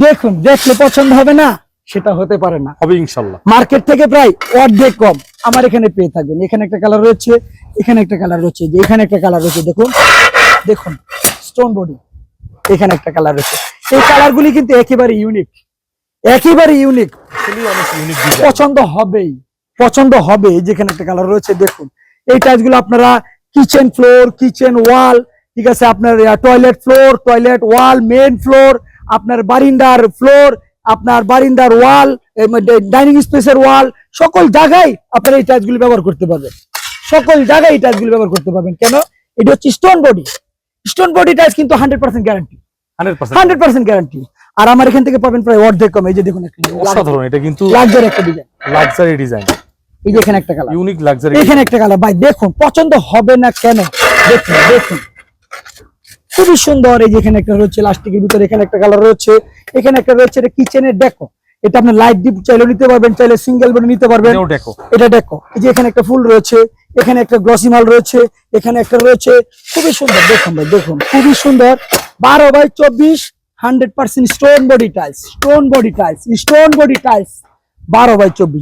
দেখুন, দেখলে পছন্দ হবে না সেটা হতে পারে না, হবে ইনশাআল্লাহ। মার্কেট থেকে প্রায় অর্ধেক কম আমার এখানে পেয়ে থাকবেন। এখানে একটা কালার রয়েছে, এখানে একটা কালার রয়েছে, যে এখানে একটা কালার রয়েছে, দেখুন দেখুন স্টোন বডি, এখানে একটা কালার রয়েছে। এই কালারগুলি কিন্তু একেবারে ইউনিক, একেবারে ইউনিক, অনেক ইউনিক ডিজাইন, পছন্দ হবেই, পছন্দ হবে। যেখানে একটা কালার রয়েছে দেখুন, এই টাইলসগুলো আপনারা কিচেন ফ্লোর, কিচেন ওয়াল, ঠিক আছে, আপনার toilet floor, toilet wall, main floor, আপনার বারিন্দার ফ্লোর, আপনার বারিন্দার ওয়াল, ডাইনিং স্পেসের ওয়াল, সকল জায়গায় আপনারা এই টাইলসগুলো ব্যবহার করতে পারবেন। সকল জায়গায় এই টাইলসগুলো ব্যবহার করতে পারবেন। কেন? এটা হচ্ছে stone body, stone body tiles কিন্তু 100% গ্যারান্টি, 100% গ্যারান্টি। আর আমার এখান থেকে পাবেন প্রায় অর্ধেক কম। এই যে দেখুন, অসাধারণ, এটা কিন্তু লাক্সারি একটা ডিজাইন, লাক্সারি ডিজাইন। এই যে এখানে একটা কালার, ইউনিক লাক্সারি, এখানে একটা কালার, ভাই দেখুন পছন্দ হবে না কেন? দেখুন দেখুন খুবই সুন্দর। এই যে এখানে একটা রয়েছে লাস্টিকের ভিতরে, এখানে একটা কালার রয়েছে, এখানে একটা রয়েছে, এটা কিচেনের ডেকো। এটা আপনি লাইট ডিপ চাইলে নিতে পারবেন, চাইলে সিঙ্গেল বেড নিতে পারবেন, এটা ডেকো। এই যে এখানে একটা ফুল রয়েছে, এখানে একটা গ্লসি মাল রয়েছে, এখানে একটা রয়েছে, খুবই সুন্দর। দেখুন ভাই দেখুন, খুবই সুন্দর। 12x24 100% stone body tiles, stone body tiles, stone body tiles 12x24।